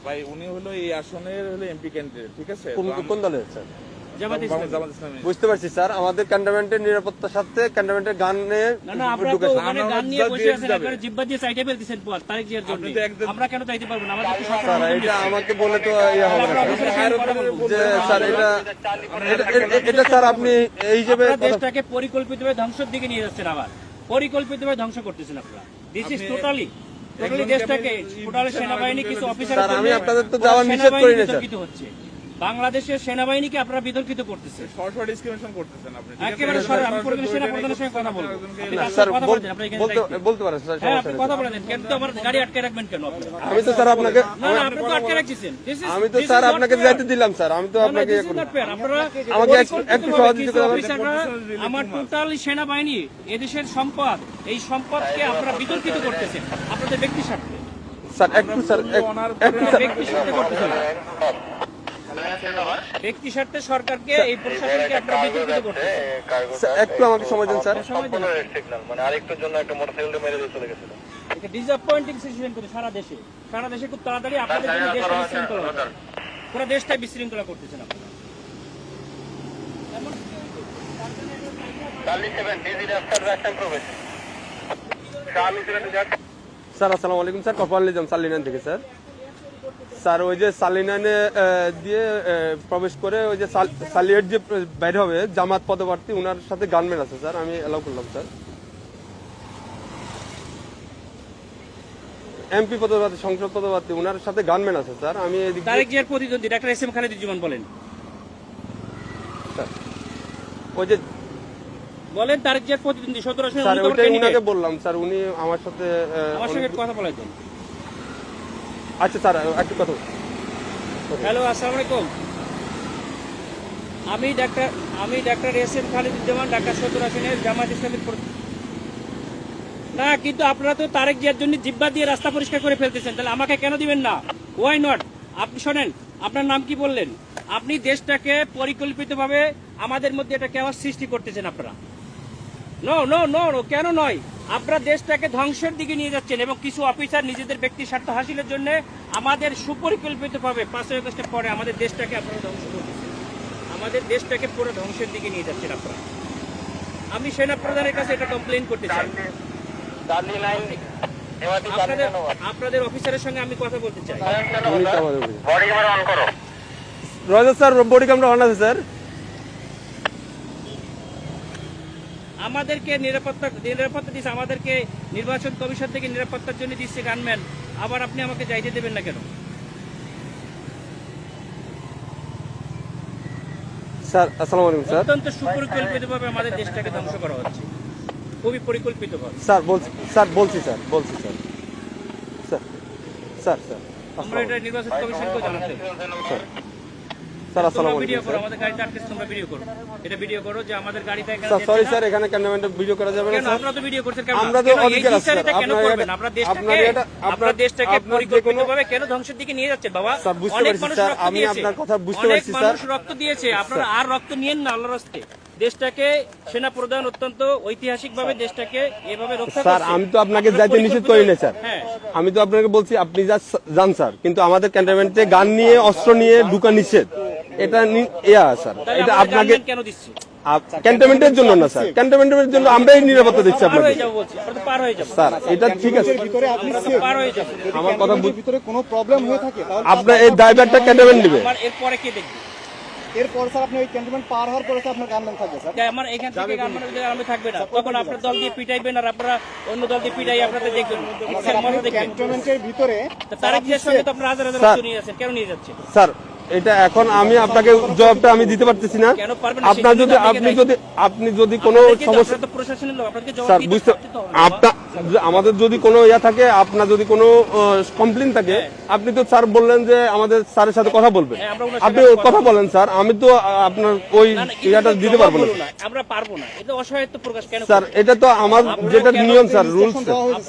ভাই উনি হলো এই আসনের হলো এমপি ক্যান্ডিডেট, ঠিক আছে? কোন দলের স্যার? জামাত ইসলামী। বুঝতে পারছি স্যার, আমাদের ক্যান্টনমেন্টের নিরাপত্তার সাথে ক্যান্টনমেন্টের গানে স্যার এটা আমাকে বলে তো ইয়ে হবে না যে স্যার এটা স্যার আপনি এই হিসেবে দেশটাকে পরিকল্পিতভাবে ধ্বংসের দিকে নিয়ে যাচ্ছেন, আবার পরিকল্পিতভাবে ধ্বংস করতেছেন আপনারা। দিস ইজ টোটালি দেশটাকে টোটালি সেনাবাহিনী কিছু অফিসার আমি আপনাদের তো যাওয়ার নিষেধ করি না স্যার। হচ্ছে বাংলাদেশের সেনাবাহিনীকে আপনারা বিতর্কিত করতেছেন, সরাসরি ডিসক্রিমিনেশন করতেছেন আপনি। একেবারে সরাসরি। আমি পরিকল্পিত সেনা প্রধানের সঙ্গে কথা বলবো, স্যার বলতে পারেন স্যার, হ্যাঁ আপনি কথা বলেন। কেন তো আমার গাড়ি আটকে রাখবেন কেন আপনি? আমি তো স্যার আপনাকে না না আপনি তো আটকে রাখছেন। আমি তো স্যার আপনাকে যাইতে দিলাম স্যার, আমি তো আপনাকে আমাকে একটু সহযোগিতা করবেন। আমার টোটাল সেনাবাহিনী এদেশের সম্পদ, এই সম্পদকে আপনারা বিতর্কিত করতেছেন আপনাদের ব্যক্তি স্বার্থে। স্যার একটু স্যার একটু স্যার ব্যক্তি স্বার্থে করতেছেন, ব্যক্তি স্বার্থে সরকারকে এই প্রশাসনকে আপনারা বিতর্কিত করতেছেন। একটু আমাকে সময় দিন স্যার। মানে আরেকটুর জন্য একটা মোটরসাইকেল মেরে দিয়ে চলে গেছিল। এটা ডিসঅ্যাপয়েন্টিং সিচুয়েশন করে সারা দেশে খুব তাড়াতাড়ি আপনাদের জন্য দেশটা বিশৃঙ্খলা হবে। পুরো দেশটাই বিশৃঙ্খলা করতেছেন আপনারা। স্যার আসসালামু আলাইকুম স্যার, কপাল নিজাম সালিনান থেকে স্যার। স্যার ওই যে সালিনানে দিয়ে প্রবেশ করে ওই যে সালিয়েট যে বাইরে হবে জামাত পদপ্রার্থী, ওনার সাথে গানম্যান আছে স্যার, আমি এলাও করলাম স্যার। এমপি পদপ্রার্থী, সংসদ পদপ্রার্থী, ওনার সাথে গানম্যান আছে স্যার। আমি তারেক জিয়ার প্রতিদ্বন্দ্বী ডাক্তার এস এম খালেদুজ্জামান বলেন স্যার ওই যে বলেন তারেক জিয়ার প্রতিদ্বন্দ্বী 17 আসনে স্যার ওইটাই উনাকে বললাম স্যার, উনি আমার সাথে কথা বলে দেন। আচ্ছা স্যার একটু কথা। হ্যালো আসসালামু আলাইকুম, আমি doctor S M Khaleduzzaman, Dhaka 17 আসনের জামাত ইসলামীর না। কিন্তু আপনারা তো তারেক জিয়ার জন্য জিব্বা দিয়ে রাস্তা পরিষ্কার করে ফেলতেছেন, তাহলে আমাকে কেন দিবেন না? Why not? আপনি শোনেন, আপনার নাম কি বললেন? আপনি দেশটাকে পরিকল্পিতভাবে আমাদের মধ্যে এটা কেওয়াস সৃষ্টি করতেছেন আপনারা। নো নো নো নো, কেন নয়? আপনারা দেশটাকে ধ্বংসের দিকে নিয়ে যাচ্ছেন এবং কিছু অফিসার নিজেদের ব্যক্তি স্বার্থ হাসিলের জন্য আমাদের সুপরিকল্পিতভাবে 5 আগস্টের পরে আমাদের দেশটাকে আপনারা ধ্বংস করতেছেন, আমাদের দেশটাকে পুরো ধ্বংসের দিকে নিয়ে যাচ্ছেন আপনারা। আমি সেনা প্রধানের কাছে এটা কমপ্লেন করতে চাই। আপনাদের অফিসারের সঙ্গে আমি কথা বলতে চাই। রয়েছে স্যার, বডি ক্যামেরা অন আছে স্যার। আমাদেরকে নিরাপত্তা দিচ্ছে, আমাদেরকে নির্বাচন কমিশন থেকে নিরাপত্তার জন্য দিচ্ছে গানম্যান, আবার আপনি আমাকে যাইতে দেবেন না কেন? স্যার আসসালামু আলাইকুম স্যার। অত্যন্ত সুপরিকল্পিতভাবে আমাদের দেশটাকে ধ্বংস করা হচ্ছে, খুবই পরিকল্পিতভাবে। স্যার বলছি স্যার স্যার আমরা এটা নির্বাচন কমিশনকে জানাতে স্যার আসসালামু আলাইকুম ভিডিও করো, আমাদের গাড়িতে আটকে তোমরা ভিডিও করো, এটা ভিডিও করো যে আমাদের গাড়িটা এখানে। স্যার সরি স্যার, এখানে ক্যামেরাটা ভিডিও করা যাবে না স্যার। আমরা তো ভিডিও করছেন কেন? আমরা তো অধিকার আছে স্যার। কেন করবেন? আপনারা দেশটাকে পরিকল্পিতভাবে কেন ধ্বংসের দিকে নিয়ে যাচ্ছেন বাবা? স্যার বুঝতে পারছি স্যার, আমি আপনার কথা বুঝতে পারছি স্যার। মানুষ রক্ত দিয়েছে, আপনারা আর রক্ত নিয়েন না আল্লাহর রাস্তে। দেশটাকে সেনা প্রধান অত্যন্ত ঐতিহাসিকভাবে দেশটাকে এভাবে রক্ষা করছে। স্যার আমি তো আপনাকে যাইতে নিষেধ করি না স্যার, আমি তো আপনাকে বলছি আপনি যান স্যার, কিন্তু আমাদের ক্যান্টনমেন্টে গান নিয়ে অস্ত্র নিয়ে ঢুকা নিষেধ, এটা স্যার। এটা আপনাকে কেন দিচ্ছি? ক্যান্টনমেন্টের জন্য না স্যার, ক্যান্টনমেন্টের জন্য আমরাই নিরাপত্তা দিচ্ছি আপনাকে স্যার। এটা ঠিক আছে, আমার কথা ভিতরে কোনো প্রবলেম হয়ে থাকে আপনার এই ড্রাইভারটা ক্যান্টনমেন্ট নেবে, এরপরে কে দেখবে? এরপর স্যার আপনি ওই ক্যান্টনমেন্ট পার হওয়ার পরে আপনার গানম্যান থাকবে স্যার। আমার এখান থেকে গানম্যান থাকবে না, তখন আপনার দল দিয়ে পিটাইবেন আর আপনারা অন্য দল দিয়ে পিটাই আপনাদের দেখবেন। ক্যান্টনমেন্টের ভিতরে তারেক জিয়ার সঙ্গে তো আপনারা হাজার হাজার লোক নিয়ে যাচ্ছেন, কেন নিয়ে যাচ্ছেন স্যার? এটা এখন আমি আপনাকে জবাবটা আমি দিতে পারতেছি না। আপনার যদি আপনি যদি কোনো সমস্যা স্যার বুঝতে আপনার আমাদের যদি কোনো ইয়া থাকে, আপনার যদি কোনো কমপ্লেন থাকে, আপনি তো স্যার বললেন যে আমাদের স্যারের সাথে কথা বলবেন, আপনি কথা বলেন স্যার। আমি তো আপনার ওই ইয়াটা দিতে পারবো না, আমরা পারবো না। এটা অসহায়ত্ব প্রকাশ কেন স্যার? এটা তো আমার যেটা নিয়ম স্যার, রুলস।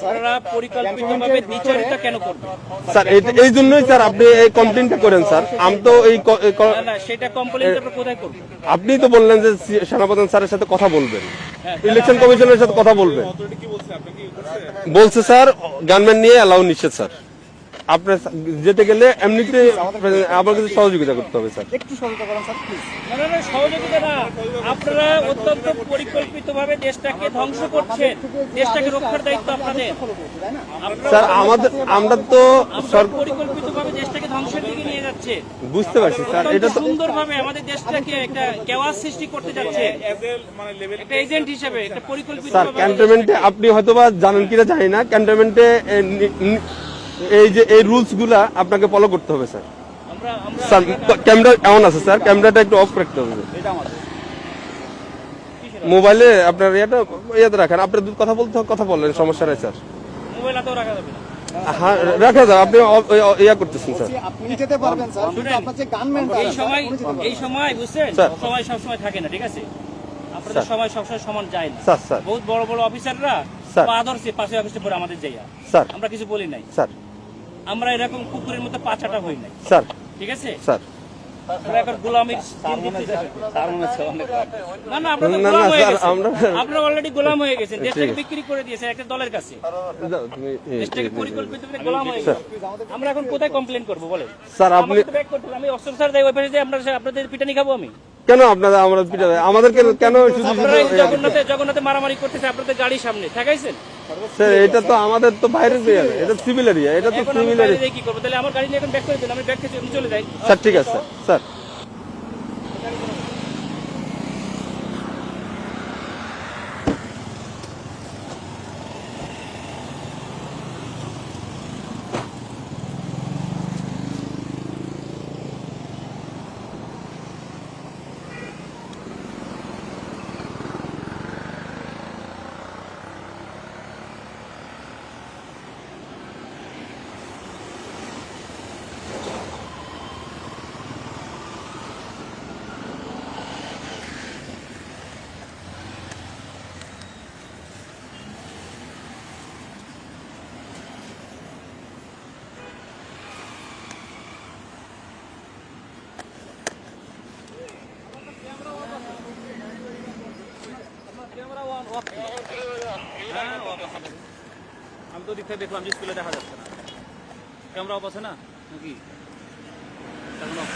আপনারা পরিকল্পিতভাবে দ্বিচারিতা কেন করবেন স্যার? এই জন্যই স্যার আপনি এই কমপ্লেনটা করেন স্যার। আমি তো এই সেটা কমপ্লেন আপনারা কোথায় করবেন? আপনি তো বললেন যে সেনাপ্রধান স্যারের সাথে কথা বলবেন, ইলেকশন কমিশনের সাথে কথা বলবেন। বলছে স্যার গানম্যান নিয়ে এলাও নিষেধ স্যার। আপনার যেতে গেলে এমনিতে আমার কাছে সহযোগিতা করতে হবে স্যার। একটু সহযোগিতা করেন স্যার প্লিজ। না, সহযোগিতা না, আপনারা অত্যন্ত পরিকল্পিতভাবে দেশটাকে ধ্বংস করছেন, দেশটাকে রক্ষার দায়িত্ব আপনাদের। স্যার আমরা তো পরিকল্পিতভাবে দেশটাকে ধ্বংসের দিকে নিয়ে যাচ্ছে, বুঝতে পারছি স্যার, এটা তো সুন্দরভাবে আমাদের দেশটাকে একটা কেওয়াস সৃষ্টি করতে যাচ্ছে, মানে লেভেল একটা এজেন্ট হিসেবে একটা পরিকল্পিত। স্যার ক্যান্টনমেন্টে আপনি হয়তোবা জানেন কিনা জানি না, ক্যান্টনমেন্টে এই যে এই রুলস গুলা আপনাকে ফলো করতে হবে স্যার। স্যার ক্যামেরা এমন আছে স্যার, ক্যামেরাটা একটু অফ রাখতে হবে। মোবাইলে আপনার ইয়াতে রাখেন, আপনার কথা বললেন, সমস্যা নাই স্যার। মোবাইল হাতেও রাখা যাবে না। হ্যাঁ রাখা যাবে, আপনি ইয়া করতেছেন স্যার। আপনি যেতে পারবেন স্যার, কিন্তু আপনার যে গানম্যানটা এই সময় বুঝছেন, স্যার। সময় সবসময় থাকে না, ঠিক আছে? আপনাদের সময় সবসময় সমান যায় না। স্যার বহুত বড় বড় অফিসাররা স্যার। পা ধরছে পাশে অফিসে পরে আমাদের যাইয়া, স্যার আমরা কিছু বলি নাই। স্যার আমরা এরকম কুকুরের মতো পাছাটা হই নাই, স্যার ঠিক আছে? স্যার আমরা এখন গোলামির না না, আপনারা তো না, গোলাম হয়ে স্যার, গেছেন। আমরা- আপনারা অলরেডি গোলাম হয়ে গেছেন, দেশটাকে ঠিক আছে। বিক্রি করে দিয়েছেন একটা দলের কাছে, যাও, তুমি- দেশটাকে পরিকল্পিতভাবে গোলাম হয়ে গেছে। আমরা এখন কোথায় কমপ্লেন করবো বলেন? স্যার আপনি আমাকে তো back করতে হবে। আমি অস্ত্র স্যার দেয় ওই পাশে যে আপনাদের পিটানি খাবো আমি? কেন আপনারা আমরা পিটা আমাদেরকে কেন শুধু আপনারা এই জগন্নাথে মারামারি করতেছে আপনাদের গাড়ির সামনে ঠেকাইছেন। স্যার এটা তো আমাদের তো বাইরের এরিয়া, এটা সিভিল এরিয়া, এটা তো এখন আমি সিভিল বাইরে এরিয়া। যেয়ে কি করবো? তাহলে আমার গাড়ি নিয়ে এখন ব্যাক করে দিন, আমি ব্যাক থেকে চলে যাই। স্যার ঠিক আছে স্যার। স্যার আমি তো দিকে দেখলাম যে স্কুলে দেখা যাচ্ছে না, ক্যামেরা অফ আছে না নাকি? এখন অফ